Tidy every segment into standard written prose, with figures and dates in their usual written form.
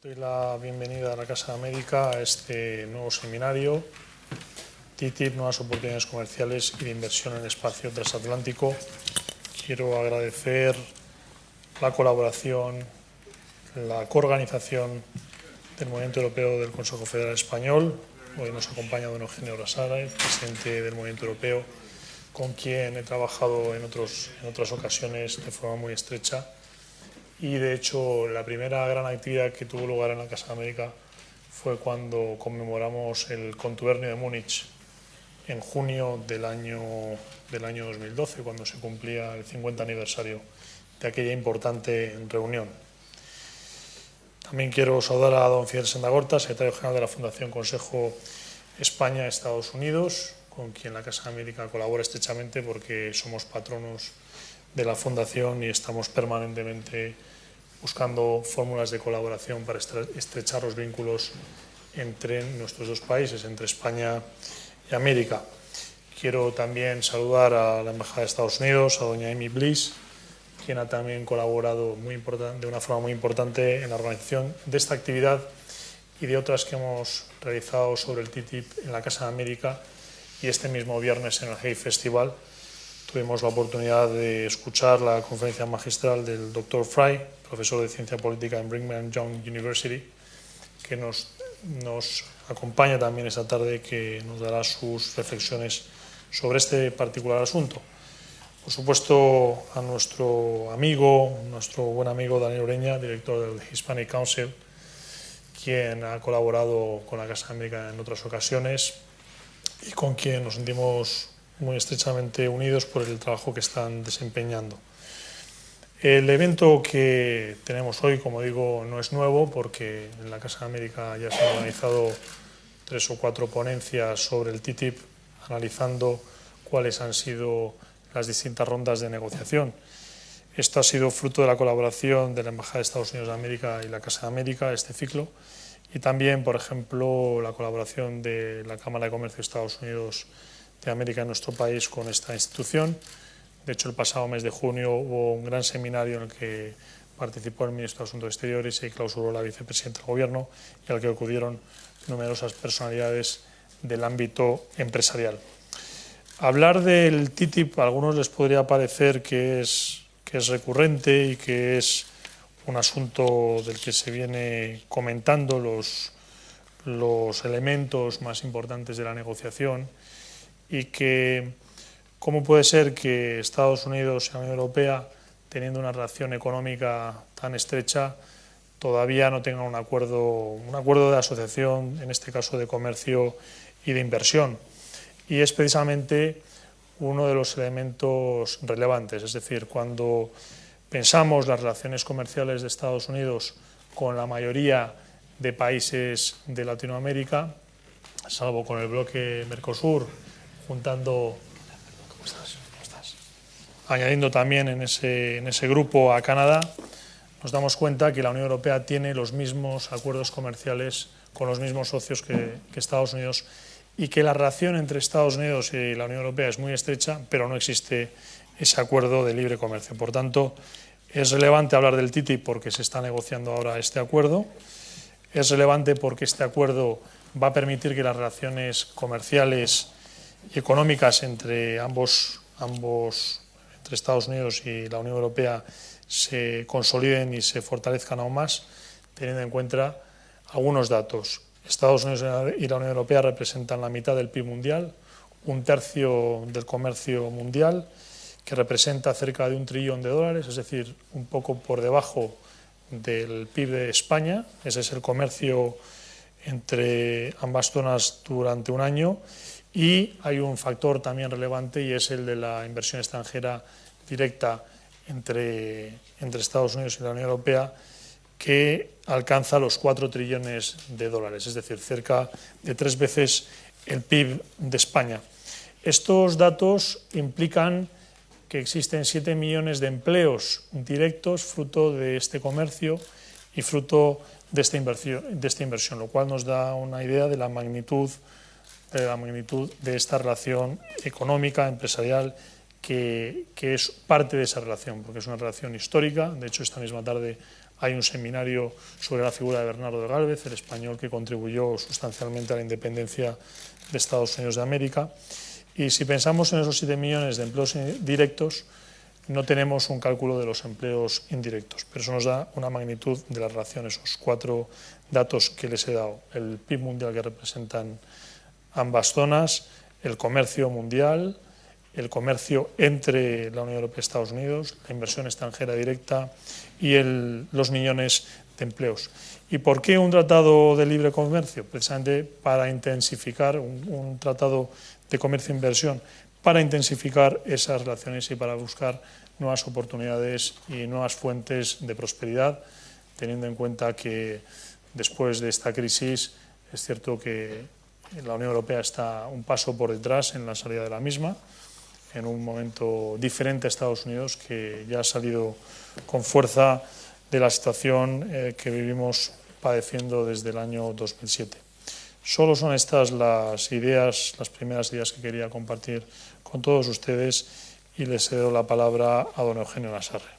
Doy la bienvenida a la Casa de América a este nuevo seminario, TTIP, nuevas oportunidades comerciales y de inversión en el espacio transatlántico. Quiero agradecer la colaboración, la coorganización del Movimiento Europeo del Consejo Federal Español. Hoy nos acompaña don Eugenio Rasara, presidente del Movimiento Europeo, con quien he trabajado en otras ocasiones de forma muy estrecha. Y de hecho la primera gran actividad que tuvo lugar en la Casa de América fue cuando conmemoramos el Contubernio de Múnich en junio del año 2012, cuando se cumplía el 50 aniversario de aquella importante reunión. También quiero saludar a don Fidel Sendagorta, secretario general de la Fundación Consejo España-Estados Unidos, con quien la Casa de América colabora estrechamente porque somos patronos de la Fundación y estamos permanentemente buscando fórmulas de colaboración para estrechar los vínculos entre nuestros dos países, entre España y América. Quiero también saludar a la Embajada de Estados Unidos, a doña Amy Bliss, quien ha también colaborado de una forma muy importante en la organización de esta actividad y de otras que hemos realizado sobre el TTIP en la Casa de América, y este mismo viernes en el Hay Festival tuvimos la oportunidad de escuchar la conferencia magistral del Dr. Fry, profesor de Ciencia Política en Brigham Young University, que nos acompaña también esta tarde, que nos dará sus reflexiones sobre este particular asunto. Por supuesto, a nuestro buen amigo Daniel Ureña, director del Hispanic Council, quien ha colaborado con la Casa de América en otras ocasiones y con quien nos sentimos muy estrechamente unidos por el trabajo que están desempeñando. El evento que tenemos hoy, como digo, no es nuevo, porque en la Casa de América ya se han organizado 3 o 4 ponencias sobre el TTIP, analizando cuáles han sido las distintas rondas de negociación. Esto ha sido fruto de la colaboración de la Embajada de Estados Unidos de América y la Casa de América, este ciclo, y también, por ejemplo, la colaboración de la Cámara de Comercio de Estados Unidos de América en nuestro país con esta institución. De hecho, el pasado mes de junio hubo un gran seminario en el que participó el ministro de Asuntos Exteriores y clausuró la vicepresidenta del Gobierno, y al que acudieron numerosas personalidades del ámbito empresarial. Hablar del TTIP a algunos les podría parecer que es recurrente y que es un asunto del que se viene comentando los elementos más importantes de la negociación, y que cómo puede ser que Estados Unidos y la Unión Europea, teniendo una relación económica tan estrecha, todavía no tengan un acuerdo de asociación, en este caso de comercio y de inversión. Y es precisamente uno de los elementos relevantes. Es decir, cuando pensamos las relaciones comerciales de Estados Unidos con la mayoría de países de Latinoamérica, salvo con el bloque Mercosur, añadiendo también en ese grupo a Canadá, nos damos cuenta que la Unión Europea tiene los mismos acuerdos comerciales con los mismos socios que Estados Unidos, y que la relación entre Estados Unidos y la Unión Europea es muy estrecha, pero no existe ese acuerdo de libre comercio. Por tanto, es relevante hablar del TTIP porque se está negociando ahora este acuerdo. Es relevante porque este acuerdo va a permitir que las relaciones comerciales y económicas entre entre Estados Unidos y la Unión Europea se consoliden y se fortalezcan aún más, teniendo en cuenta algunos datos. Estados Unidos y la Unión Europea representan la mitad del PIB mundial, 1/3 del comercio mundial, que representa cerca de $1 trillón, es decir, un poco por debajo del PIB de España. Ese es el comercio entre ambas zonas durante un año. Y hay un factor también relevante, y es el de la inversión extranjera directa entre Estados Unidos y la Unión Europea, que alcanza los $4 trillones, es decir, cerca de 3 veces el PIB de España. Estos datos implican que existen 7 millones de empleos directos fruto de este comercio y fruto de esta inversión, lo cual nos da una idea de la magnitud de esta relación económica, empresarial, que es parte de esa relación, porque es una relación histórica. De hecho, esta misma tarde Hay un seminario sobre la figura de Bernardo de Gálvez, el español que contribuyó sustancialmente a la independencia de Estados Unidos de América. Y si pensamos en esos 7 millones de empleos directos, no tenemos un cálculo de los empleos indirectos, pero eso nos da una magnitud de la relación, esos 4 datos que les he dado: el PIB mundial que representan ambas zonas, el comercio mundial, el comercio entre la Unión Europea y Estados Unidos, la inversión extranjera directa y los millones de empleos. ¿Y por qué un tratado de libre comercio? Precisamente para intensificar un tratado de comercio e inversión, para intensificar esas relaciones y para buscar nuevas oportunidades y nuevas fuentes de prosperidad, teniendo en cuenta que después de esta crisis es cierto que la Unión Europea está un paso por detrás en la salida de la misma, en un momento diferente a Estados Unidos, que ya ha salido con fuerza de la situación que vivimos padeciendo desde el año 2007. Solo son estas las primeras ideas que quería compartir con todos ustedes, y les cedo la palabra a don Eugenio Lasarre.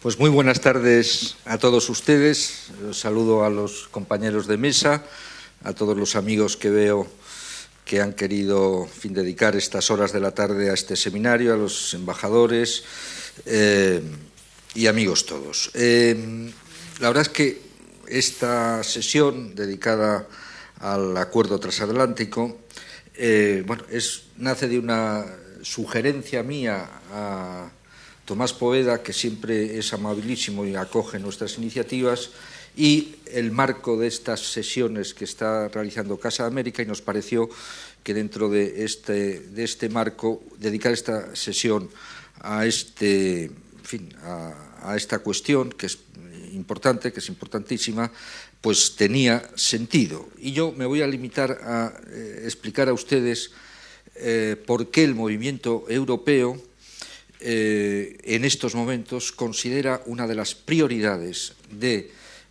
Pues muy buenas tardes a todos ustedes. Saludo a los compañeros de mesa, a todos los amigos que veo que han querido dedicar estas horas de la tarde a este seminario, a los embajadores y amigos todos. La verdad es que esta sesión dedicada al acuerdo transatlántico nace de una sugerencia mía a Tomás Poveda, que siempre es amabilísimo y acoge nuestras iniciativas, y el marco de estas sesiones que está realizando Casa de América, y nos pareció que dentro de este marco dedicar esta sesión a esta cuestión, que es importante, que es importantísima, pues tenía sentido. Y yo me voy a limitar a explicar a ustedes por qué el movimiento europeo en estos momentos considera una de las prioridades de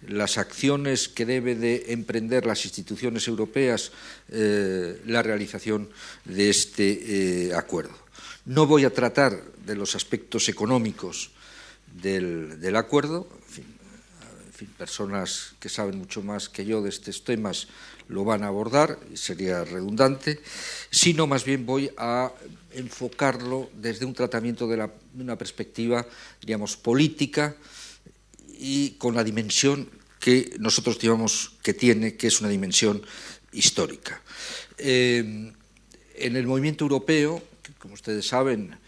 las acciones que debe de emprender las instituciones europeas la realización de este acuerdo. No voy a tratar de los aspectos económicos del acuerdo, personas que saben mucho más que yo de estos temas lo van a abordar, y sería redundante, sino más bien voy a enfocarlo desde un tratamiento de una perspectiva, digamos, política, y con la dimensión que nosotros digamos que tiene, que es una dimensión histórica. En el movimiento europeo, que como ustedes saben,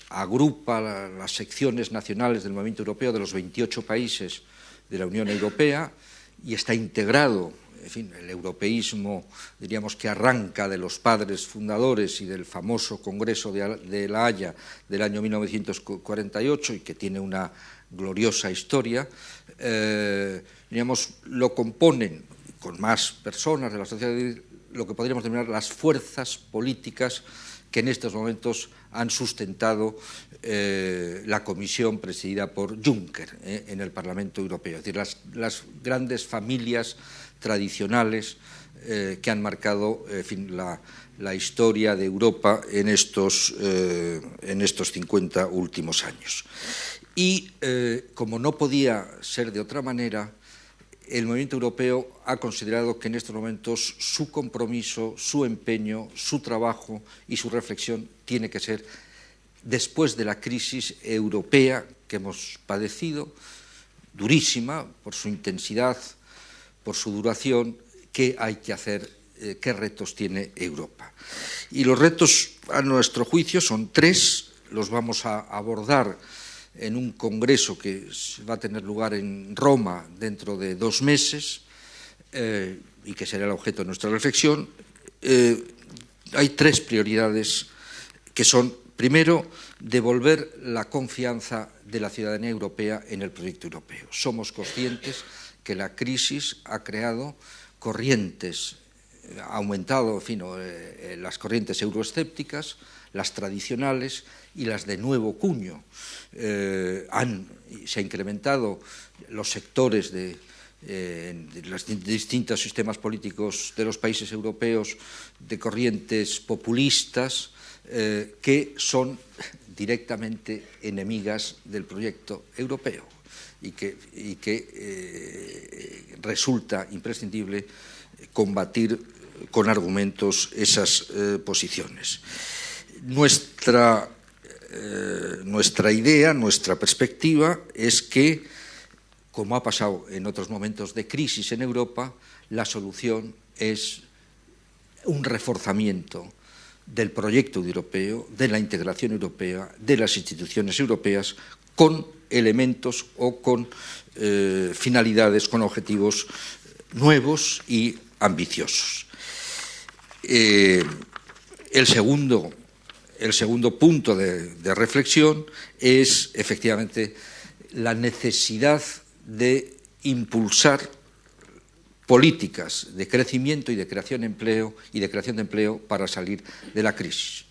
agrupa las secciones nacionales del movimiento europeo de los 28 países de la Unión Europea, y está integrado, el europeísmo, diríamos que arranca de los padres fundadores y del famoso Congreso de La Haya del año 1948, y que tiene una gloriosa historia, lo componen con más personas de la sociedad, lo que podríamos denominar las fuerzas políticas que en estos momentos han sustentado la comisión presidida por Juncker en el Parlamento Europeo, es decir, las grandes familias tradicionales que han marcado la historia de Europa en estos 50 últimos años. Y como no podía ser de otra manera, el movimiento europeo ha considerado que en estos momentos su compromiso, su empeño, su trabajo y su reflexión tiene que ser, después de la crisis europea que hemos padecido, durísima por su intensidad, por su duración, qué hay que hacer, qué retos tiene Europa. Y los retos, a nuestro juicio, son 3, los vamos a abordar en un congreso que va a tener lugar en Roma dentro de 2 meses y que será el objeto de nuestra reflexión. Hay 3 prioridades que son, primero, devolver la confianza de la ciudadanía europea en el proyecto europeo. Somos conscientes que la crisis ha creado corrientes, ha aumentado las corrientes euroescépticas, las tradicionales y las de nuevo cuño. Se ha incrementado los sectores de los distintos sistemas políticos de los países europeos de corrientes populistas, que son directamente enemigas del proyecto europeo y que resulta imprescindible combatir con argumentos esas posiciones. Nuestra idea, nuestra perspectiva es que, como ha pasado en otros momentos de crisis en Europa, la solución es un reforzamiento del proyecto europeo, de la integración europea, de las instituciones europeas, con elementos o con finalidades, con objetivos nuevos y ambiciosos. El segundo punto de reflexión es, efectivamente, la necesidad de impulsar políticas de crecimiento y de creación de empleo para salir de la crisis.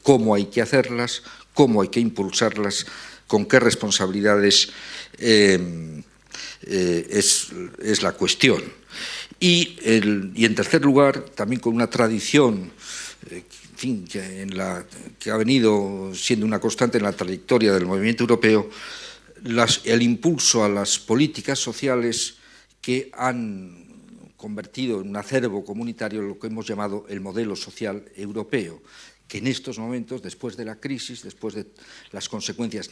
Cómo hay que hacerlas, cómo hay que impulsarlas, con qué responsabilidades es la cuestión. Y en tercer lugar, también con una tradición que ha venido siendo una constante en la trayectoria del movimiento europeo, el impulso a las políticas sociales que han convertido en un acervo comunitario lo que hemos llamado el modelo social europeo, que en estos momentos, después de la crisis, después de las consecuencias,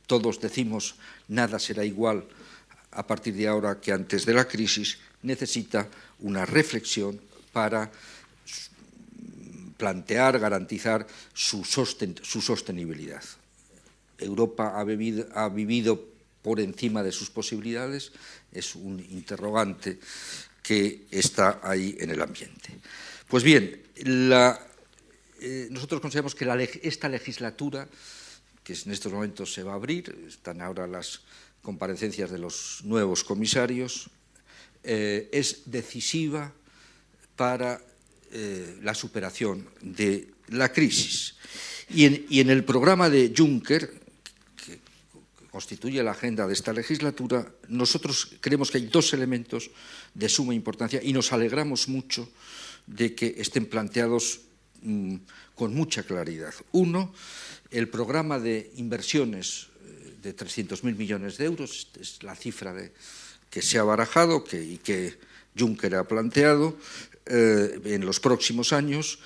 todos decimos nada será igual a partir de ahora que antes de la crisis, necesita una reflexión para plantear, garantizar su sostenibilidad. Europa ha vivido por encima de sus posibilidades, es un interrogante que está ahí en el ambiente. Pues bien, nosotros consideramos que esta legislatura, que en estos momentos se va a abrir, están ahora las comparecencias de los nuevos comisarios, es decisiva para la superación de la crisis. Y en el programa de Juncker, que constituye la agenda de esta legislatura, nosotros creemos que hay dos elementos de suma importancia y nos alegramos mucho de que estén planteados con mucha claridad. Uno, el programa de inversiones de 300.000 millones de euros, es la cifra que se ha barajado y que Juncker ha planteado en los próximos años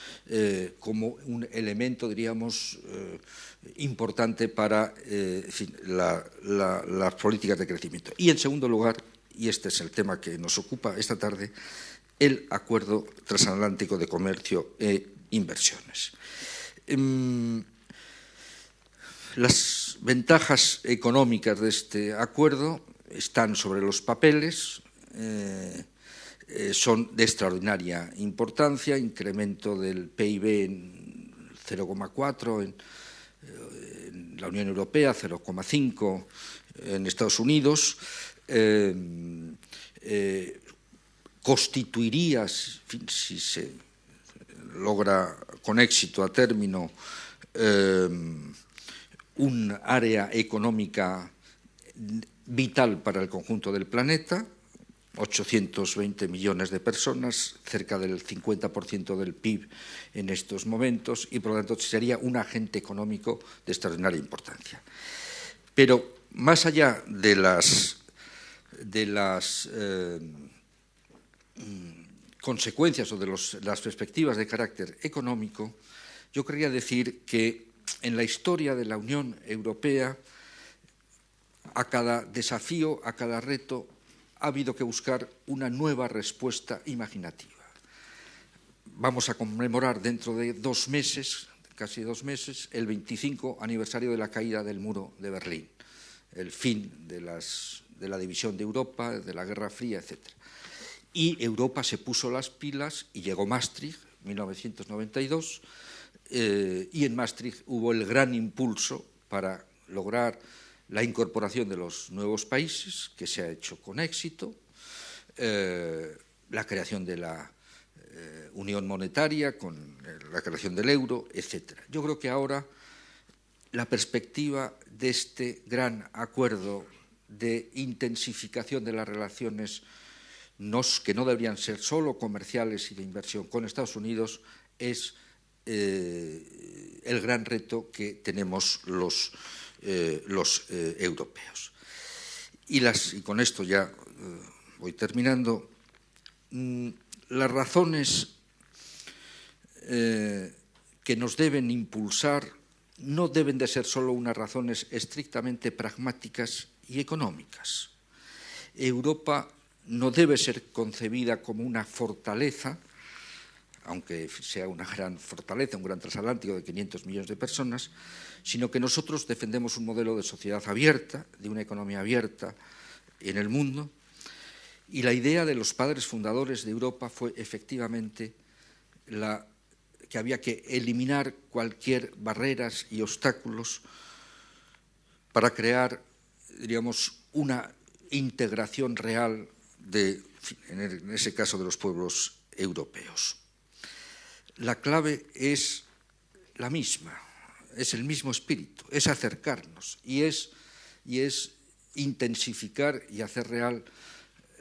como un elemento, diríamos, importante para las políticas de crecimiento. Y en segundo lugar, y este es el tema que nos ocupa esta tarde, el Acuerdo Transatlántico de Comercio e Inversiones. Las ventajas económicas de este acuerdo están sobre los papeles, son de extraordinaria importancia, incremento del PIB en 0,4 en la Unión Europea, 0,5 en Estados Unidos, constituiría, si se logra con éxito a término, un área económica vital para el conjunto del planeta, 820 millones de personas, cerca del 50% del PIB en estos momentos, y por lo tanto sería un agente económico de extraordinaria importancia. Pero más allá de las consecuencias o de las perspectivas de carácter económico, yo querría decir que en la historia de la Unión Europea, a cada desafío, a cada reto, ha habido que buscar una nueva respuesta imaginativa. Vamos a conmemorar dentro de 2 meses, casi 2 meses, el 25 aniversario de la caída del muro de Berlín, el fin de la división de Europa, de la Guerra Fría, etc. Y Europa se puso las pilas y llegó Maastricht, 1992, y en Maastricht hubo el gran impulso para lograr la incorporación de los nuevos países, que se ha hecho con éxito, la creación de la Unión Monetaria, con la creación del euro, etc. Yo creo que ahora la perspectiva de este gran acuerdo de intensificación de las relaciones, que no deberían ser solo comerciales y de inversión con Estados Unidos, es el gran reto que tenemos los europeos. Y con esto ya voy terminando. Las razones que nos deben impulsar no deben de ser solo unas razones estrictamente pragmáticas y económicas. Europa no debe ser concebida como una fortaleza, aunque sea una gran fortaleza, un gran transatlántico de 500 millones de personas, sino que nosotros defendemos un modelo de sociedad abierta, de una economía abierta en el mundo, y la idea de los padres fundadores de Europa fue efectivamente que había que eliminar cualquier barreras y obstáculos para crear, diríamos, una integración real en ese caso de los pueblos europeos. La clave es la misma, es el mismo espíritu, es acercarnos y es intensificar y hacer real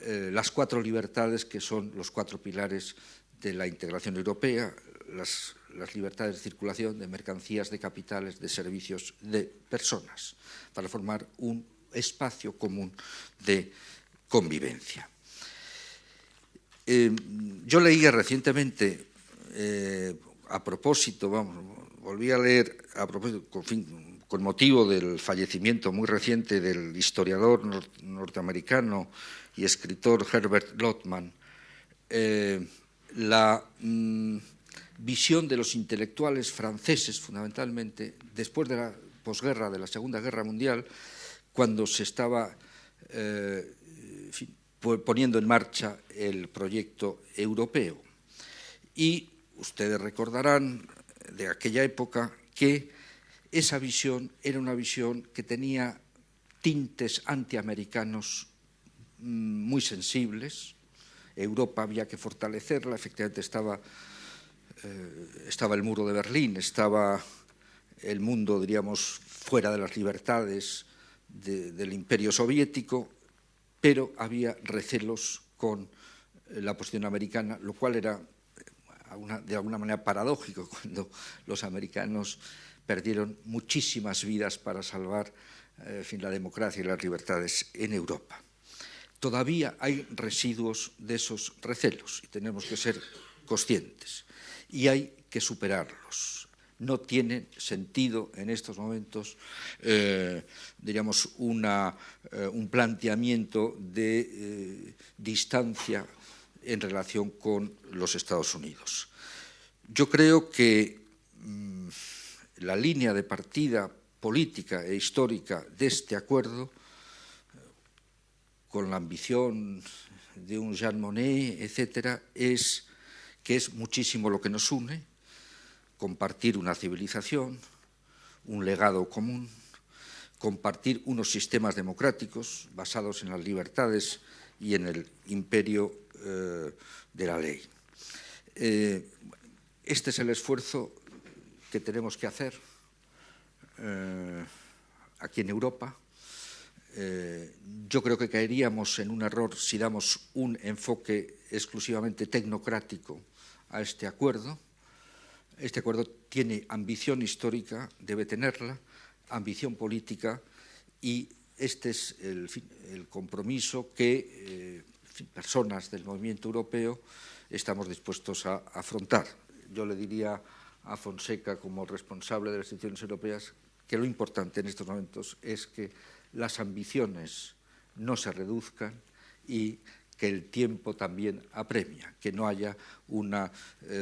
las 4 libertades que son los 4 pilares de la integración europea, las libertades de circulación de mercancías, de capitales, de servicios, de personas, para formar un espacio común de convivencia. Yo leía recientemente, a propósito, volví a leer a propósito, con motivo del fallecimiento muy reciente del historiador norteamericano y escritor Herbert Lotman, la visión de los intelectuales franceses, fundamentalmente, después de la posguerra, de la Segunda Guerra Mundial, cuando se estaba poniendo en marcha el proyecto europeo. Y ustedes recordarán de aquella época que esa visión era una visión que tenía tintes antiamericanos muy sensibles. Europa había que fortalecerla, efectivamente estaba el muro de Berlín, estaba el mundo, diríamos, fuera de las libertades del Imperio Soviético, pero había recelos con la posición americana, lo cual era de alguna manera paradójico cuando los americanos perdieron muchísimas vidas para salvar la democracia y las libertades en Europa. Todavía hay residuos de esos recelos y tenemos que ser conscientes y hay que superarlos. No tiene sentido en estos momentos, diríamos, un planteamiento de distancia en relación con los Estados Unidos. Yo creo que la línea de partida política e histórica de este acuerdo, con la ambición de un Jean Monnet, etcétera, es que es muchísimo lo que nos une: compartir una civilización, un legado común, compartir unos sistemas democráticos basados en las libertades y en el imperio de la ley. Este es el esfuerzo que tenemos que hacer aquí en Europa. Yo creo que caeríamos en un error si damos un enfoque exclusivamente tecnocrático a este acuerdo. Este acuerdo tiene ambición histórica, debe tenerla, ambición política, y este es el compromiso que personas del movimiento europeo estamos dispuestos a afrontar. Yo le diría a Fonseca, como responsable de las instituciones europeas, que lo importante en estos momentos es que las ambiciones no se reduzcan y que el tiempo también apremia, que no haya un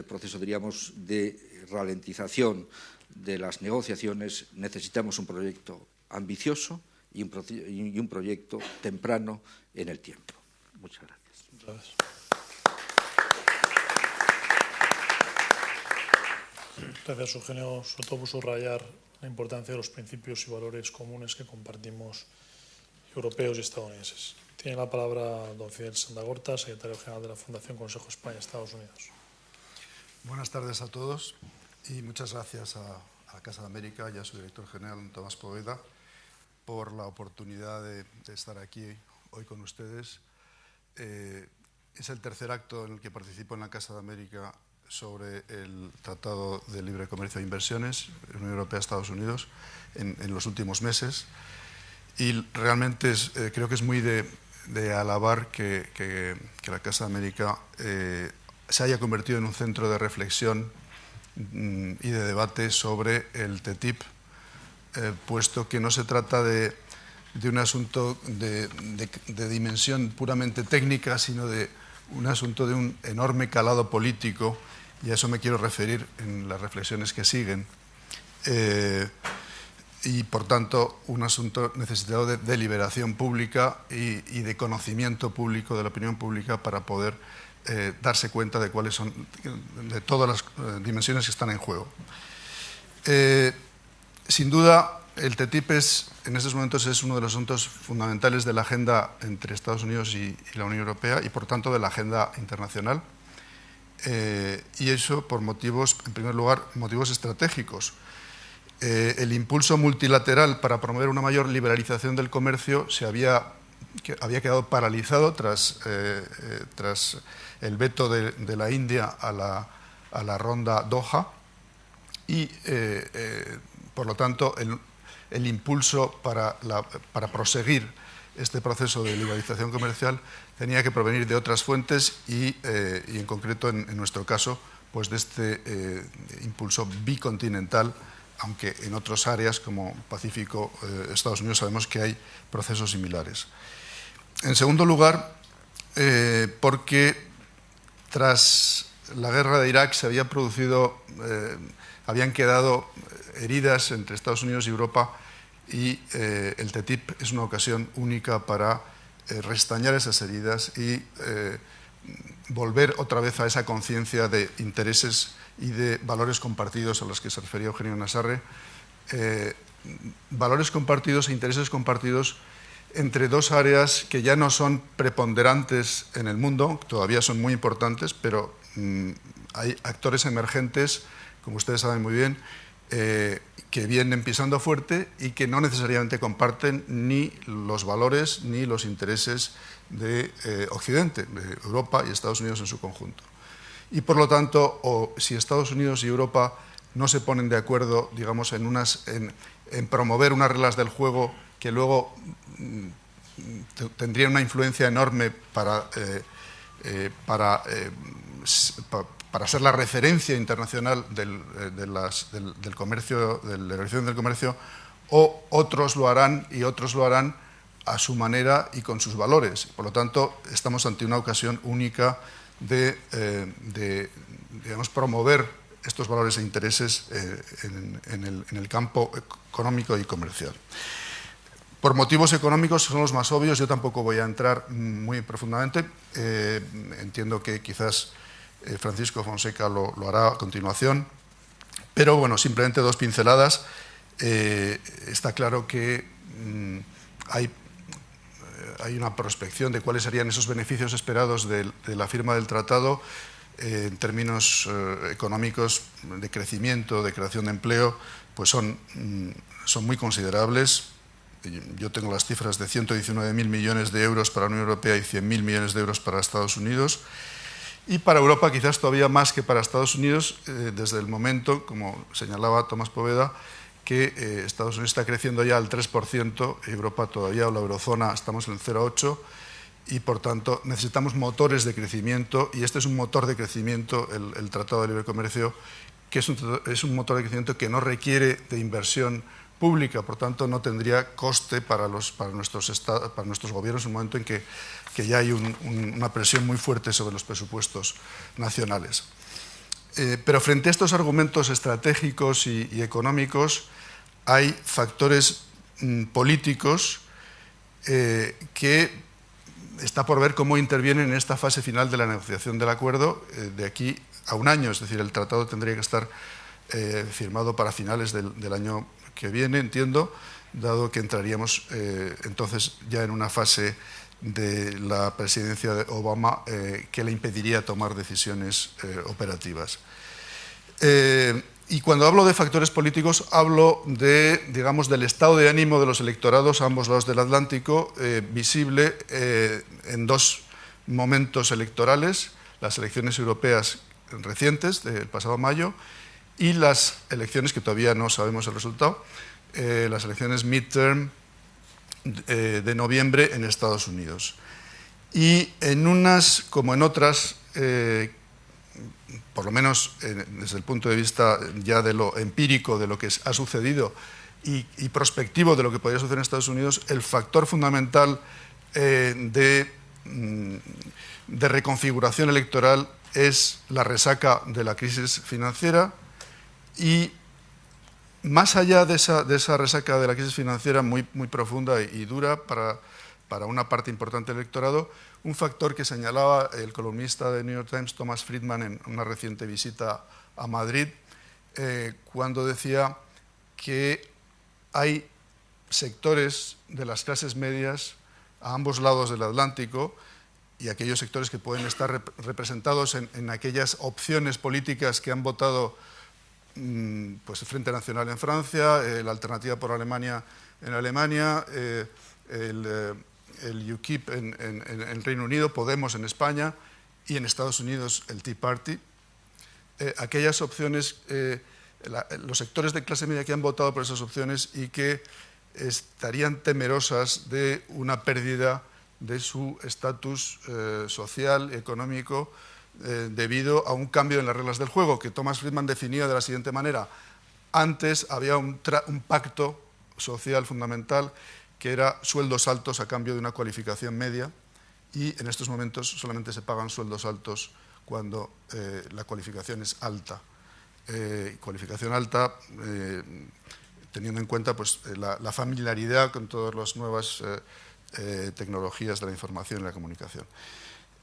proceso, diríamos, de ralentización de las negociaciones. Necesitamos un proyecto ambicioso y un proyecto temprano en el tiempo. Muchas gracias. Gracias. Gracias, Eugenio, sobre todo por subrayar la importancia de los principios y valores comunes que compartimos europeos y estadounidenses. Tiene la palabra don Fidel Santagorta, secretario general de la Fundación Consejo España-Estados Unidos. Buenas tardes a todos y muchas gracias a la Casa de América y a su director general, Tomás Poveda, por la oportunidad de estar aquí hoy con ustedes. Es el tercer acto en el que participo en la Casa de América sobre el Tratado de Libre Comercio e Inversiones, Unión Europea-Estados Unidos, en los últimos meses. Y realmente creo que es muy de alabar que la Casa de América se haya convertido en un centro de reflexión y de debate sobre el TTIP, puesto que no se trata de un asunto de dimensión puramente técnica, sino de un asunto de un enorme calado político, y a eso me quiero referir en las reflexiones que siguen. Y por tanto un asunto necesitado de deliberación pública y de conocimiento público, de la opinión pública, para poder darse cuenta de cuáles son, de todas las dimensiones que están en juego. Sin duda, el TTIP en estos momentos es uno de los asuntos fundamentales de la agenda entre Estados Unidos y la Unión Europea, y por tanto de la agenda internacional, y eso por motivos, en primer lugar, motivos estratégicos. El impulso multilateral para promover una mayor liberalización del comercio había quedado paralizado tras el veto de la India a la ronda Doha, y por lo tanto el impulso para proseguir este proceso de liberalización comercial tenía que provenir de otras fuentes y en concreto en nuestro caso pues de este impulso bicontinental, aunque en otras áreas como Pacífico, Estados Unidos, sabemos que hay procesos similares. En segundo lugar, porque tras la guerra de Irak habían quedado heridas entre Estados Unidos y Europa, y el TTIP es una ocasión única para restañar esas heridas y volver otra vez a esa conciencia de intereses y de valores compartidos a los que se refería Eugenio Nassarre, valores compartidos e intereses compartidos entre dos áreas que ya no son preponderantes en el mundo, todavía son muy importantes, pero hay actores emergentes, como ustedes saben muy bien, que vienen pisando fuerte y que no necesariamente comparten ni los valores ni los intereses de Occidente, de Europa y Estados Unidos en su conjunto. Y por lo tanto, si Estados Unidos y Europa no se ponen de acuerdo, digamos, en promover unas reglas del juego que luego tendrían una influencia enorme para ser la referencia internacional del comercio, de la liberalización del comercio, o otros lo harán y otros lo harán a su manera y con sus valores. Por lo tanto, estamos ante una ocasión única de digamos, promover estos valores e intereses en el campo económico y comercial. Por motivos económicos son los más obvios, yo tampoco voy a entrar muy profundamente, entiendo que quizás Francisco Fonseca lo hará a continuación, pero bueno, simplemente dos pinceladas. Está claro que hay una prospección de cuáles serían esos beneficios esperados de la firma del tratado en términos económicos, de crecimiento, de creación de empleo, pues son muy considerables. Yo tengo las cifras de 119.000 millones de euros para la Unión Europea y 100.000 millones de euros para Estados Unidos. Y para Europa quizás todavía más que para Estados Unidos, desde el momento, como señalaba Tomás Poveda, que Estados Unidos está creciendo ya al 3%, Europa todavía, o la eurozona, estamos en el 0,8%, y por tanto necesitamos motores de crecimiento, y este es un motor de crecimiento, el Tratado de Libre Comercio, que es un motor de crecimiento que no requiere de inversión pública, por tanto no tendría coste para nuestros gobiernos en un momento en que ya hay una presión muy fuerte sobre los presupuestos nacionales. Pero frente a estos argumentos estratégicos y económicos hay factores políticos que está por ver cómo intervienen en esta fase final de la negociación del acuerdo de aquí a un año, es decir, el tratado tendría que estar firmado para finales del año que viene, entiendo, dado que entraríamos entonces ya en una fase de la presidencia de Obama que le impediría tomar decisiones operativas. Y cuando hablo de factores políticos, hablo digamos, del estado de ánimo de los electorados a ambos lados del Atlántico, visible en dos momentos electorales, las elecciones europeas recientes del pasado mayo y las elecciones que todavía no sabemos el resultado, las elecciones midterm de noviembre en Estados Unidos. Y en unas como en otras, por lo menos desde el punto de vista ya de lo empírico, de lo que ha sucedido y prospectivo de lo que podría suceder en Estados Unidos, el factor fundamental de reconfiguración electoral es la resaca de la crisis financiera y más allá de esa resaca de la crisis financiera muy profunda y dura para una parte importante del electorado, un factor que señalaba el columnista de New York Times, Thomas Friedman, en una reciente visita a Madrid, cuando decía que hay sectores de las clases medias a ambos lados del Atlántico y aquellos sectores que pueden estar representados en aquellas opciones políticas que han votado pues el Frente Nacional en Francia, la Alternativa por Alemania en Alemania, el UKIP en el Reino Unido, Podemos en España y en Estados Unidos el Tea Party. Aquellas opciones, los sectores de clase media que han votado por esas opciones y que estarían temerosas de una pérdida de su estatus social, económico, debido a un cambio en las reglas del juego, que Thomas Friedman definía de la siguiente manera. Antes había un pacto social fundamental que era sueldos altos a cambio de una cualificación media, y en estos momentos solamente se pagan sueldos altos cuando la cualificación es alta. Cualificación alta teniendo en cuenta pues, la familiaridad con todas las nuevas tecnologías de la información y la comunicación.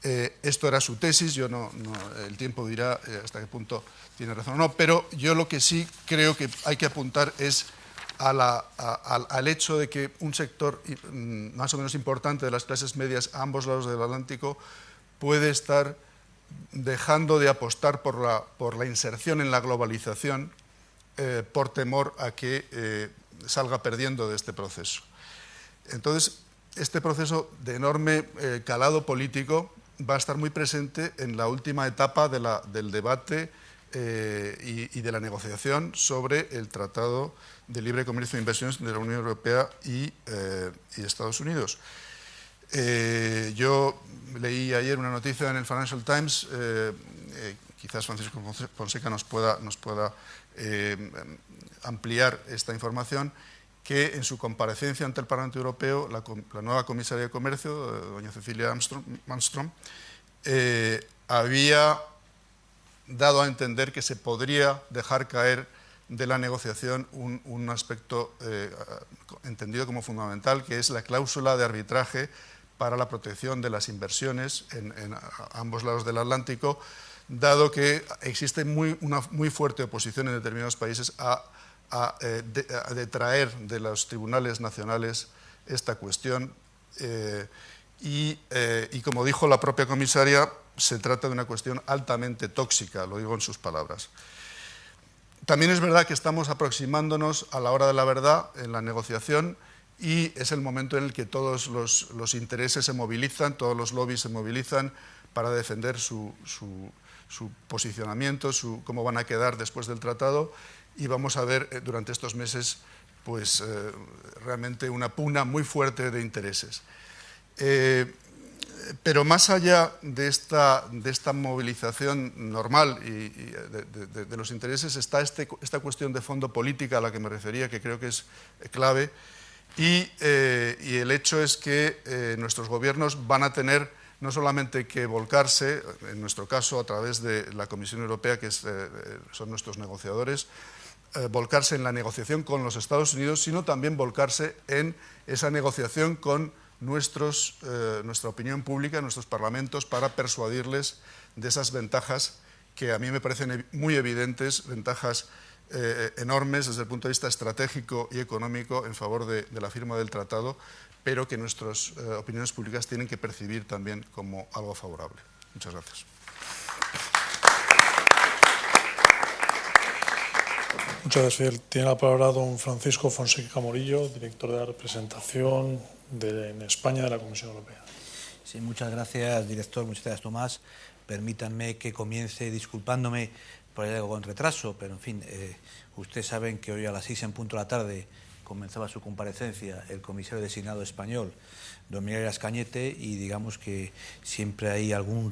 Esto era su tesis, el tiempo dirá hasta qué punto tiene razón o no, pero yo lo que sí creo que hay que apuntar es al hecho de que un sector más o menos importante de las clases medias a ambos lados del Atlántico puede estar dejando de apostar por la inserción en la globalización por temor a que salga perdiendo de este proceso. Entonces, este proceso de enorme calado político va a estar muy presente en la última etapa del debate y de la negociación sobre el Tratado de Libre Comercio e Inversiones de la Unión Europea y Estados Unidos. Yo leí ayer una noticia en el Financial Times, quizás Francisco Fonseca nos pueda ampliar esta información, que en su comparecencia ante el Parlamento Europeo, la nueva comisaria de Comercio, doña Cecilia Malmström, había dado a entender que se podría dejar caer de la negociación un aspecto entendido como fundamental, que es la cláusula de arbitraje para la protección de las inversiones en ambos lados del Atlántico, dado que existe una muy fuerte oposición en determinados países a detraer de los tribunales nacionales esta cuestión y como dijo la propia comisaria, se trata de una cuestión altamente tóxica, lo digo en sus palabras. También es verdad que estamos aproximándonos a la hora de la verdad en la negociación y es el momento en el que todos los intereses se movilizan, todos los lobbies se movilizan para defender su posicionamiento, cómo van a quedar después del tratado, y vamos a ver durante estos meses pues, realmente una pugna muy fuerte de intereses. Pero más allá de esta movilización normal y de los intereses está esta cuestión de fondo política a la que me refería, que creo que es clave, y el hecho es que nuestros gobiernos van a tener no solamente que volcarse, en nuestro caso a través de la Comisión Europea, que son nuestros negociadores, volcarse en la negociación con los Estados Unidos, sino también volcarse en esa negociación con nuestra opinión pública, nuestros parlamentos, para persuadirles de esas ventajas que a mí me parecen muy evidentes, ventajas enormes desde el punto de vista estratégico y económico en favor de la firma del tratado, pero que nuestras opiniones públicas tienen que percibir también como algo favorable. Muchas gracias. Muchas gracias, Fidel. Tiene la palabra don Francisco Fonseca Morillo, director de la representación en España de la Comisión Europea. Sí, muchas gracias, director, muchas gracias, Tomás. Permítanme que comience disculpándome por algo con retraso, pero en fin, ustedes saben que hoy a las 6 en punto de la tarde comenzaba su comparecencia el comisario designado español, don Miguel Arias Cañete, y digamos que siempre hay algún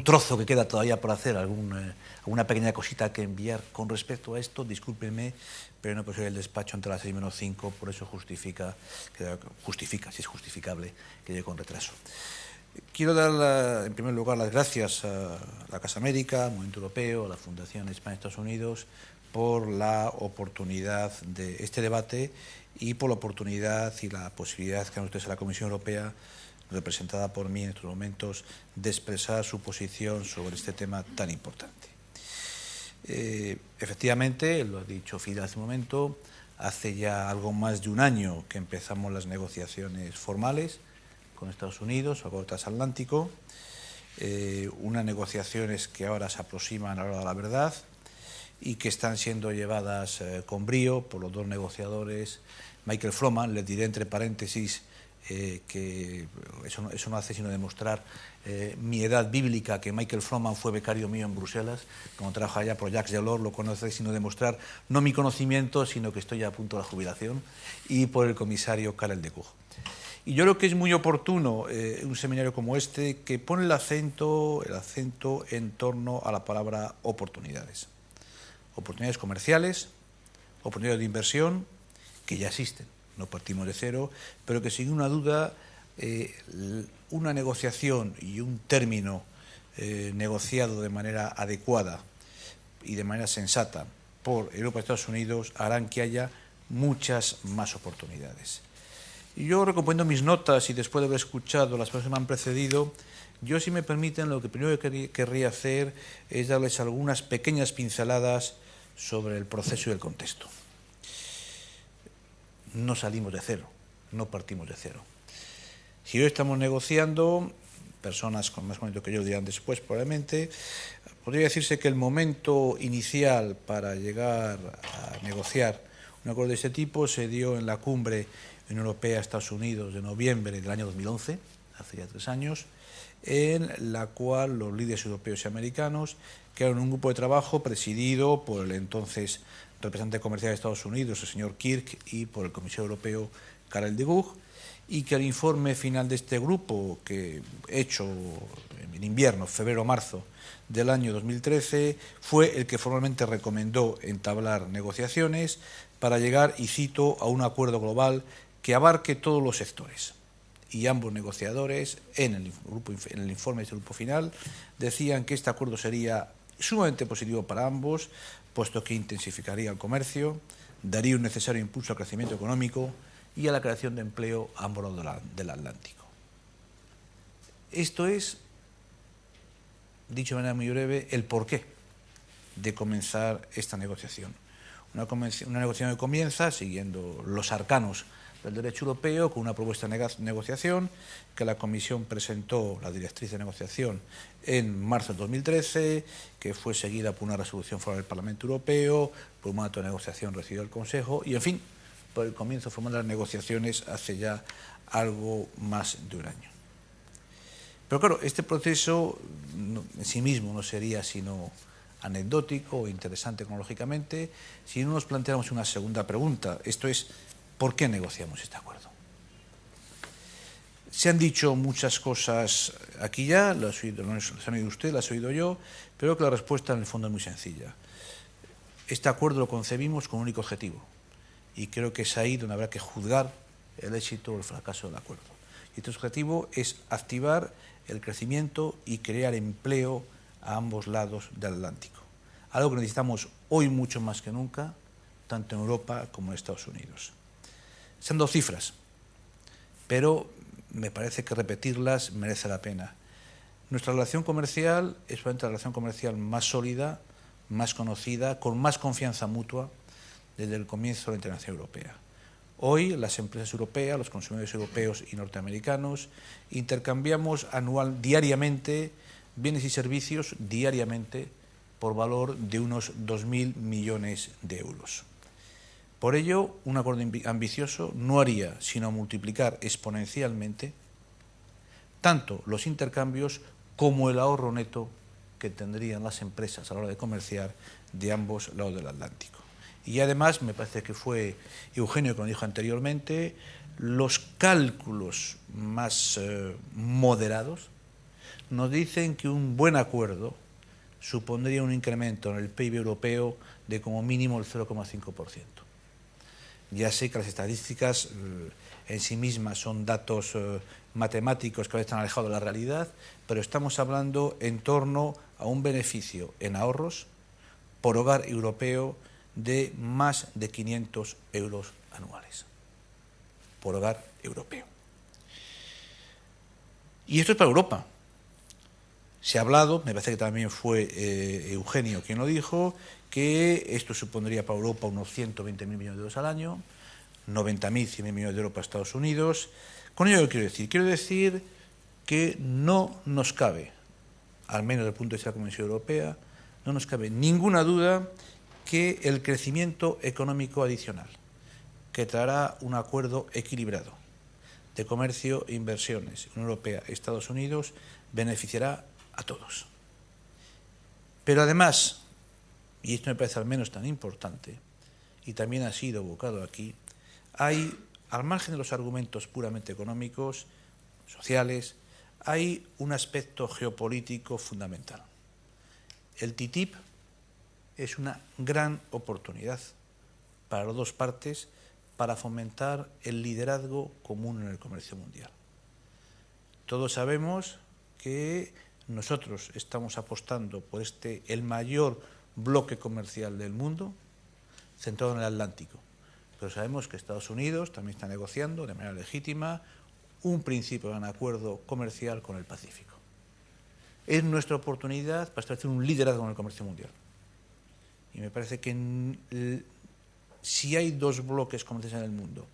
trozo que queda todavía por hacer, alguna pequeña cosita que enviar con respecto a esto. Discúlpenme, pero no puedo ser el despacho entre las 6 menos 5, por eso justifica, si es justificable, que llegue con retraso. Quiero dar, en primer lugar, las gracias a la Casa América, al Movimiento Europeo, a la Fundación España-Estados Unidos, por la oportunidad de este debate y por la oportunidad y la posibilidad que dan ustedes a la Comisión Europea, representada por mí en estos momentos, de expresar su posición sobre este tema tan importante. Efectivamente, lo ha dicho Fidel hace un momento, hace ya algo más de un año que empezamos las negociaciones formales con Estados Unidos, Acuerdo Transatlántico, unas negociaciones que ahora se aproximan a la hora de la verdad y que están siendo llevadas con brío por los dos negociadores. Michael Froman, les diré entre paréntesis que eso no hace sino demostrar mi edad bíblica, que Michael Froman fue becario mío en Bruselas, como trabaja allá por Jacques Delors, lo conoce, sino demostrar no mi conocimiento, sino que estoy ya a punto de la jubilación, y por el comisario Karel de Gucht. Y yo creo que es muy oportuno un seminario como este, que pone el acento en torno a la palabra oportunidades. Oportunidades comerciales, oportunidades de inversión, que ya existen, no partimos de cero, pero que sin una duda una negociación y un término negociado de manera adecuada y de manera sensata por Europa y Estados Unidos harán que haya muchas más oportunidades. Y yo recomiendo mis notas, y después de haber escuchado las personas que me han precedido, yo, si me permiten, lo que primero querría hacer es darles algunas pequeñas pinceladas sobre el proceso y el contexto. No salimos de cero, no partimos de cero. Si hoy estamos negociando, personas con más conocimiento que yo dirán después probablemente, podría decirse que el momento inicial para llegar a negociar un acuerdo de este tipo se dio en la cumbre Unión Europea-Estados Unidos de noviembre del año 2011, hace ya 3 años, en la cual los líderes europeos y americanos crearon un grupo de trabajo presidido por el entonces representante comercial de Estados Unidos, el señor Kirk, y por el comisario europeo Karel de Gucht, y que el informe final de este grupo, que hecho en invierno, febrero-marzo del año 2013, fue el que formalmente recomendó entablar negociaciones para llegar, y cito, a un acuerdo global que abarque todos los sectores. Y ambos negociadores, en el informe de este grupo final, decían que este acuerdo sería sumamente positivo para ambos, puesto que intensificaría el comercio, daría un necesario impulso al crecimiento económico y a la creación de empleo a ambos lados del Atlántico. Esto es, dicho de manera muy breve, el porqué de comenzar esta negociación. Una negociación que comienza siguiendo los arcanos del derecho europeo, con una propuesta de negociación que la Comisión presentó, la directriz de negociación, en marzo de 2013, que fue seguida por una resolución formal del Parlamento Europeo, por un mandato de negociación recibido del Consejo, y en fin, por el comienzo formal de las negociaciones hace ya algo más de un año. Pero claro, este proceso en sí mismo no sería sino anecdótico o interesante cronológicamente si no nos planteáramos una segunda pregunta, esto es, ¿por qué negociamos este acuerdo? Se han dicho muchas cosas aquí ya, las han oído usted, las he oído yo, pero que la respuesta en el fondo es muy sencilla. Este acuerdo lo concebimos con un único objetivo, y creo que es ahí donde habrá que juzgar el éxito o el fracaso del acuerdo. Y este objetivo es activar el crecimiento y crear empleo a ambos lados del Atlántico, algo que necesitamos hoy mucho más que nunca, tanto en Europa como en Estados Unidos. Se han dado cifras, pero me parece que repetirlas merece la pena. Nuestra relación comercial es probablemente la relación comercial más sólida, más conocida, con más confianza mutua desde el comienzo de la integración europea. Hoy las empresas europeas, los consumidores europeos y norteamericanos intercambiamos diariamente bienes y servicios diariamente por valor de unos 2.000 millones de euros. Por ello, un acuerdo ambicioso no haría sino multiplicar exponencialmente tanto los intercambios como el ahorro neto que tendrían las empresas a la hora de comerciar de ambos lados del Atlántico. Y además, me parece que fue Eugenio que lo dijo anteriormente, los cálculos más moderados nos dicen que un buen acuerdo supondría un incremento en el PIB europeo de como mínimo el 0,5%. Ya sé que las estadísticas en sí mismas son datos matemáticos que a veces están alejados de la realidad, pero estamos hablando en torno a un beneficio en ahorros por hogar europeo de más de 500 euros anuales. Por hogar europeo. Y esto es para Europa. Se ha hablado, me parece que también fue Eugenio quien lo dijo, que esto supondría para Europa unos 120.000 millones de euros al año, 90.000, 100.000 millones de euros para Estados Unidos. Con ello, ¿qué quiero decir? Quiero decir que no nos cabe, al menos desde el punto de vista de la Comisión Europea, no nos cabe ninguna duda que el crecimiento económico adicional, que traerá un acuerdo equilibrado de comercio e inversiones, Unión Europea y Estados Unidos, beneficiará a todos. Pero además, y esto me parece al menos tan importante, y también ha sido evocado aquí, hay, al margen de los argumentos puramente económicos, sociales, hay un aspecto geopolítico fundamental. El TTIP es una gran oportunidad para las dos partes para fomentar el liderazgo común en el comercio mundial. Todos sabemos que nosotros estamos apostando por el mayor bloque comercial del mundo, centrado en el Atlántico. Pero sabemos que Estados Unidos también está negociando de manera legítima un principio de un acuerdo comercial con el Pacífico. Es nuestra oportunidad para establecer un liderazgo en el comercio mundial. Y me parece que si hay dos bloques comerciales en el mundo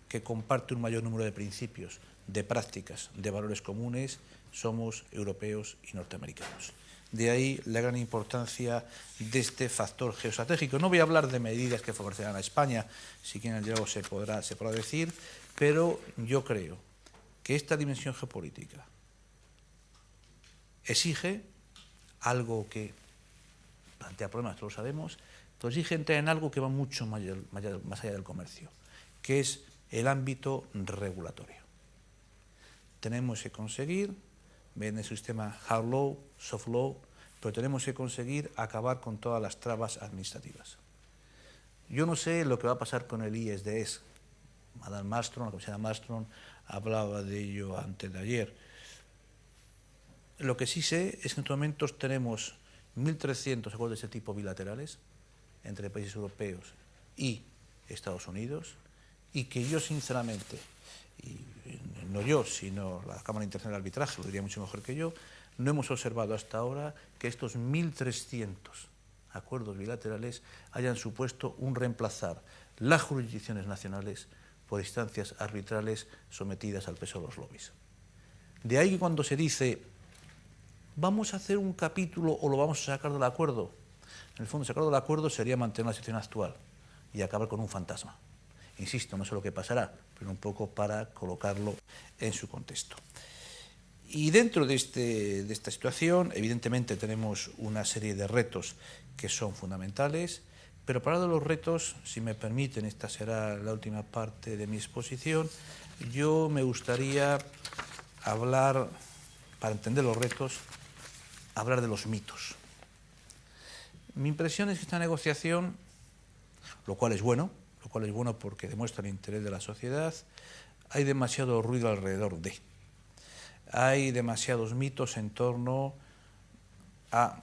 que comparten un mayor número de principios, de prácticas, de valores comunes, somos europeos y norteamericanos. De ahí la gran importancia de este factor geoestratégico. No voy a hablar de medidas que favorecerán a España, si quieren luego se podrá decir, pero yo creo que esta dimensión geopolítica exige algo que plantea problemas, todos lo sabemos, pero exige entrar en algo que va mucho más allá del comercio, que es el ámbito regulatorio. Tenemos que conseguir, en el sistema hard law, soft law, pero tenemos que conseguir acabar con todas las trabas administrativas. Yo no sé lo que va a pasar con el ISDS. Madame Malmström, la comisaria Malmström, hablaba de ello antes de ayer. Lo que sí sé es que en estos momentos tenemos 1.300 acuerdos de este tipo bilaterales entre países europeos y Estados Unidos, y que yo sinceramente, y no yo, sino la Cámara Internacional de Arbitraje, lo diría mucho mejor que yo, no hemos observado hasta ahora que estos 1.300 acuerdos bilaterales hayan supuesto un reemplazar las jurisdicciones nacionales por instancias arbitrales sometidas al peso de los lobbies. De ahí que cuando se dice vamos a hacer un capítulo o lo vamos a sacar del acuerdo, en el fondo sacarlo del acuerdo sería mantener la situación actual y acabar con un fantasma. Insisto, no sé lo que pasará, pero un poco para colocarlo en su contexto. Y dentro de esta situación, evidentemente tenemos una serie de retos que son fundamentales, pero para los retos, si me permiten, esta será la última parte de mi exposición, yo me gustaría hablar, para entender los retos, hablar de los mitos. Mi impresión es que esta negociación, lo cual es bueno porque demuestra el interés de la sociedad, hay demasiado ruido alrededor de. Hay demasiados mitos en torno a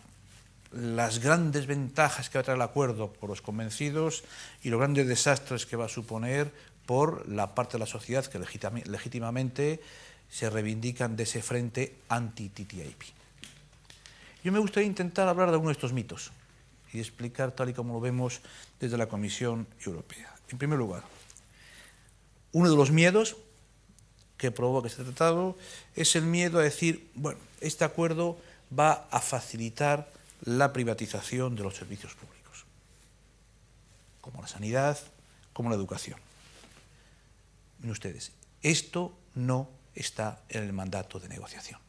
las grandes ventajas que va a traer el acuerdo por los convencidos y los grandes desastres que va a suponer por la parte de la sociedad que legítimamente se reivindican de ese frente anti-TTIP. Yo me gustaría intentar hablar de algunos de estos mitos y explicar tal y como lo vemos desde la Comisión Europea. En primer lugar, uno de los miedos que provoca este tratado es el miedo a decir, bueno, este acuerdo va a facilitar la privatización de los servicios públicos, como la sanidad, como la educación. Miren ustedes, esto no está en el mandato de negociación.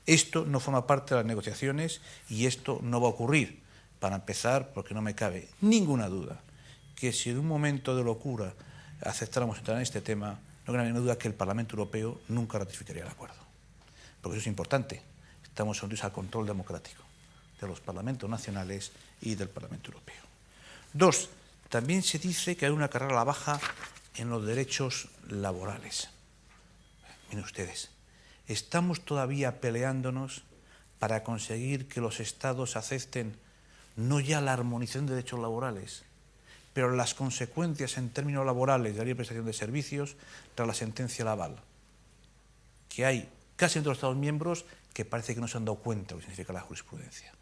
Esto no forma parte de las negociaciones y esto no va a ocurrir. Para empezar, porque no me cabe ninguna duda que si en un momento de locura aceptáramos entrar en este tema, no cabe ninguna duda que el Parlamento Europeo nunca ratificaría el acuerdo. Porque eso es importante. Estamos sometidos al control democrático de los parlamentos nacionales y del Parlamento Europeo. Dos, también se dice que hay una carrera a la baja en los derechos laborales. Miren ustedes, estamos todavía peleándonos para conseguir que los Estados acepten no ya la armonización de derechos laborales, pero las consecuencias en términos laborales de la libre prestación de servicios tras la sentencia Laval, que hay casi entre los Estados miembros que parece que no se han dado cuenta de lo que significa la jurisprudencia.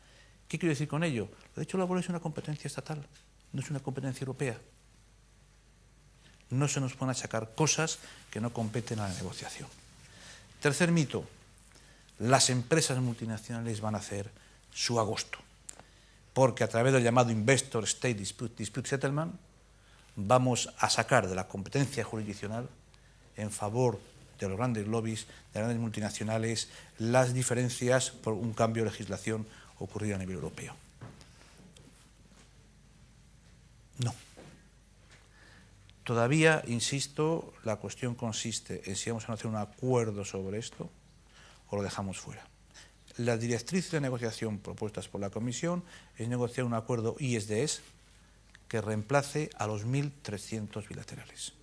¿Qué quiero decir con ello? Los derechos laborales es una competencia estatal, no es una competencia europea. No se nos pueden achacar cosas que no competen a la negociación. Tercer mito, las empresas multinacionales van a hacer su agosto, porque a través del llamado Investor State Dispute Settlement vamos a sacar de la competencia jurisdiccional en favor de los grandes lobbies, de las grandes multinacionales, las diferencias por un cambio de legislación ocurrido a nivel europeo. No. Todavía, insisto, la cuestión consiste en si vamos a hacer un acuerdo sobre esto o lo dejamos fuera. Las directrices de negociación propuestas por la Comisión es negociar un acuerdo ISDS que reemplace a los 1.300 bilaterales.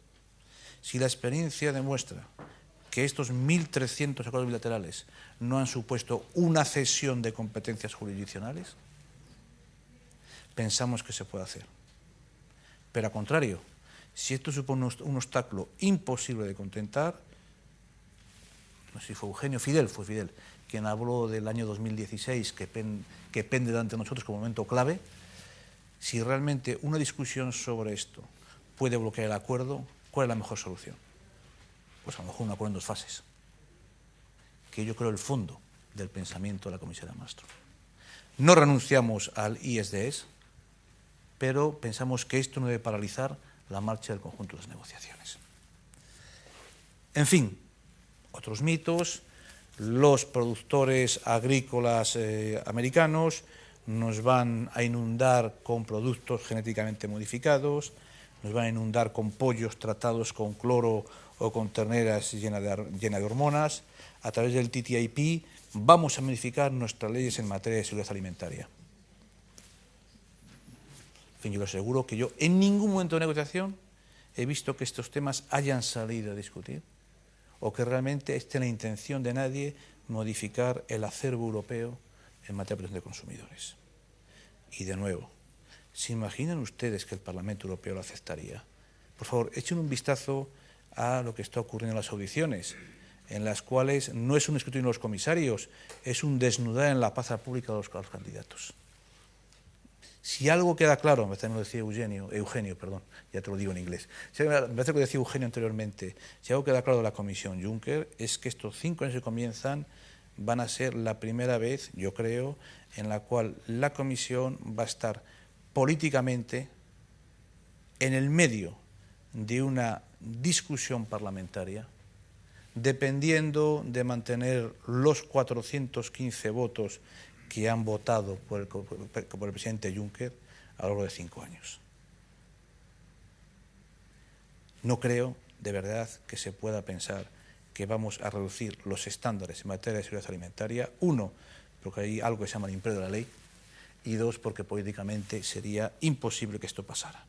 Si la experiencia demuestra que estos 1.300 acuerdos bilaterales no han supuesto una cesión de competencias jurisdiccionales, pensamos que se puede hacer. Pero al contrario, si esto supone un obstáculo imposible de contentar, no sé si fue Fidel, quien habló del año 2016, que pende delante de nosotros como momento clave, si realmente una discusión sobre esto puede bloquear el acuerdo, ¿cuál es la mejor solución? Pues a lo mejor un acuerdo en dos fases, que yo creo el fondo del pensamiento de la comisaria Malmström. No renunciamos al ISDS, pero pensamos que esto no debe paralizar la marcha del conjunto de las negociaciones. En fin, otros mitos, los productores agrícolas americanos nos van a inundar con productos genéticamente modificados, nos van a inundar con pollos tratados con cloro o con terneras llenas de hormonas. A través del TTIP vamos a modificar nuestras leyes en materia de seguridad alimentaria. En fin, yo les aseguro que yo en ningún momento de negociación he visto que estos temas hayan salido a discutir o que realmente esté en la intención de nadie modificar el acervo europeo en materia de protección de consumidores. Y de nuevo, ¿se imaginan ustedes que el Parlamento Europeo lo aceptaría? Por favor, echen un vistazo a lo que está ocurriendo en las audiciones, en las cuales no es un escrutinio de los comisarios, es un desnudar en la plaza pública de los candidatos. Si algo queda claro, me lo decía Eugenio, ya te lo digo en inglés, me parece que lo decía Eugenio anteriormente, si algo queda claro de la Comisión Juncker es que estos 5 años que comienzan van a ser la primera vez, yo creo, en la cual la Comisión va a estar políticamente en el medio de una discusión parlamentaria, dependiendo de mantener los 415 votos que han votado por el presidente Juncker a lo largo de 5 años. No creo, de verdad, que se pueda pensar que vamos a reducir los estándares en materia de seguridad alimentaria. Uno, porque hay algo que se llama el imperio de la ley, y dos, porque políticamente sería imposible que esto pasara.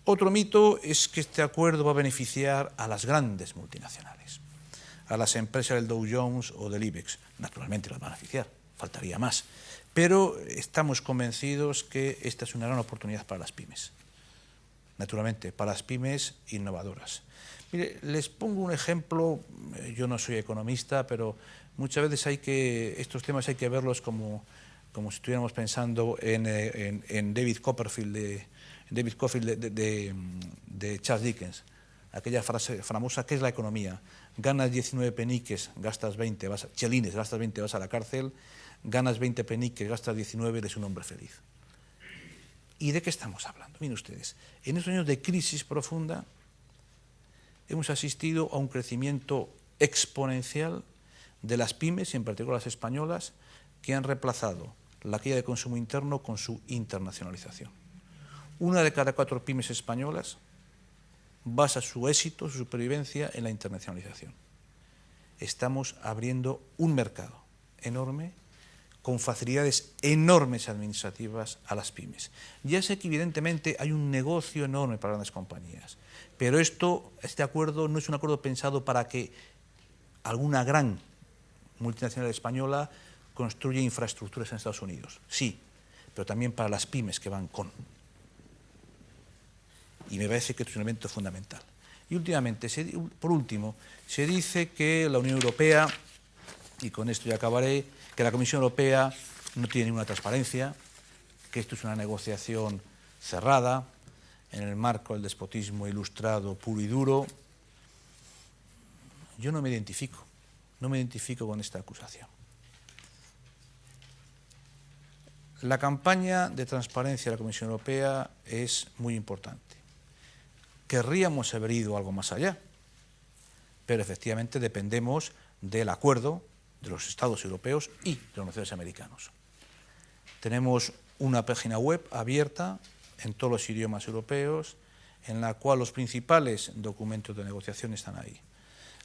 Otro mito es que este acuerdo va a beneficiar a las grandes multinacionales, a las empresas del Dow Jones o del IBEX. Naturalmente las van a beneficiar, faltaría más. Pero estamos convencidos que esta es una gran oportunidad para las pymes. Naturalmente, para las pymes innovadoras. Mire, les pongo un ejemplo, yo no soy economista, pero muchas veces estos temas hay que verlos como si estuviéramos pensando en David Copperfield de Charles Dickens, aquella frase famosa, ¿qué es la economía? Ganas 19 peniques, gastas 20, chelines, gastas 20, vas a la cárcel, ganas 20 peniques, gastas 19, eres un hombre feliz. ¿Y de qué estamos hablando? Miren ustedes, en estos años de crisis profunda hemos asistido a un crecimiento exponencial de las pymes, y en particular las españolas, que han reemplazado la caída de consumo interno con su internacionalización. Una de cada 4 pymes españolas basa su éxito, su supervivencia en la internacionalización. Estamos abriendo un mercado enorme, con facilidades enormes administrativas a las pymes. Ya sé que evidentemente hay un negocio enorme para grandes compañías, pero este acuerdo no es un acuerdo pensado para que alguna gran multinacional española construya infraestructuras en Estados Unidos. Sí, pero también para las pymes que van con. Y me parece que es un elemento fundamental. Y últimamente, por último, se dice que la Unión Europea, y con esto ya acabaré, que la Comisión Europea no tiene ninguna transparencia, que esto es una negociación cerrada, en el marco del despotismo ilustrado puro y duro. Yo no me identifico con esta acusación. La campaña de transparencia de la Comisión Europea es muy importante. Querríamos haber ido algo más allá, pero efectivamente dependemos del acuerdo de los Estados europeos y de los naciones americanos. Tenemos una página web abierta en todos los idiomas europeos, en la cual los principales documentos de negociación están ahí.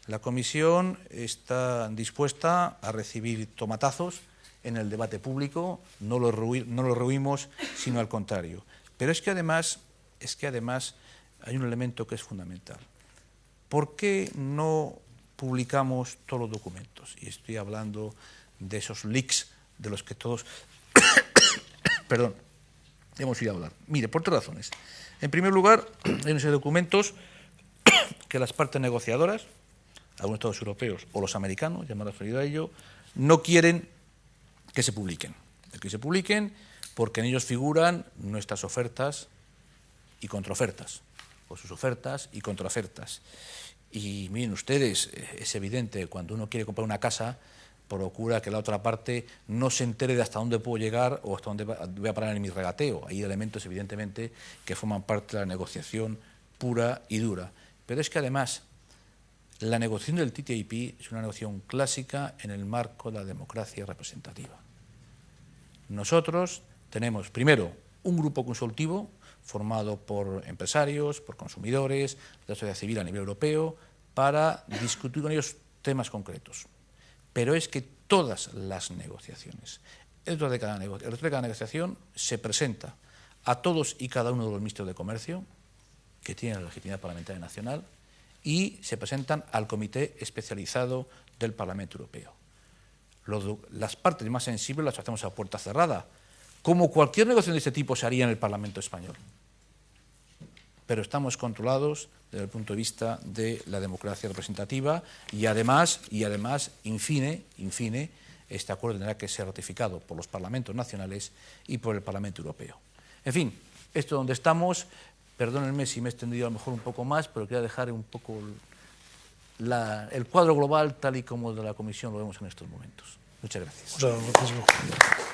La Comisión está dispuesta a recibir tomatazos en el debate público, no lo rehuimos, sino al contrario. Pero es que además hay un elemento que es fundamental. ¿Por qué no publicamos todos los documentos? Y estoy hablando de esos leaks de los que todos perdón, hemos ido a hablar. Mire, por 3 razones. En primer lugar, hay una serie de documentos que las partes negociadoras, algunos Estados europeos o los americanos, ya me he referido a ello, no quieren que se publiquen. Que se publiquen porque en ellos figuran nuestras ofertas y contraofertas, o sus ofertas y contraofertas. Y miren ustedes, es evidente, cuando uno quiere comprar una casa, procura que la otra parte no se entere de hasta dónde puedo llegar o hasta dónde voy a parar en mi regateo. Hay elementos, evidentemente, que forman parte de la negociación pura y dura. Pero es que además, la negociación del TTIP es una negociación clásica en el marco de la democracia representativa. Nosotros tenemos, primero, un grupo consultivo formado por empresarios, por consumidores, de la sociedad civil a nivel europeo, para discutir con ellos temas concretos. Pero es que todas las negociaciones, dentro de cada negociación se presenta a todos y cada uno de los ministros de Comercio, que tienen la legitimidad parlamentaria nacional, y se presentan al Comité Especializado del Parlamento Europeo. Las partes más sensibles las hacemos a puerta cerrada, como cualquier negociación de este tipo se haría en el Parlamento español. Pero estamos controlados desde el punto de vista de la democracia representativa y además, in fine, este acuerdo tendrá que ser ratificado por los parlamentos nacionales y por el Parlamento Europeo. En fin, esto es donde estamos. Perdónenme si me he extendido a lo mejor un poco más, pero quería dejar un poco el cuadro global tal y como de la Comisión lo vemos en estos momentos. Muchas gracias. Muchas gracias.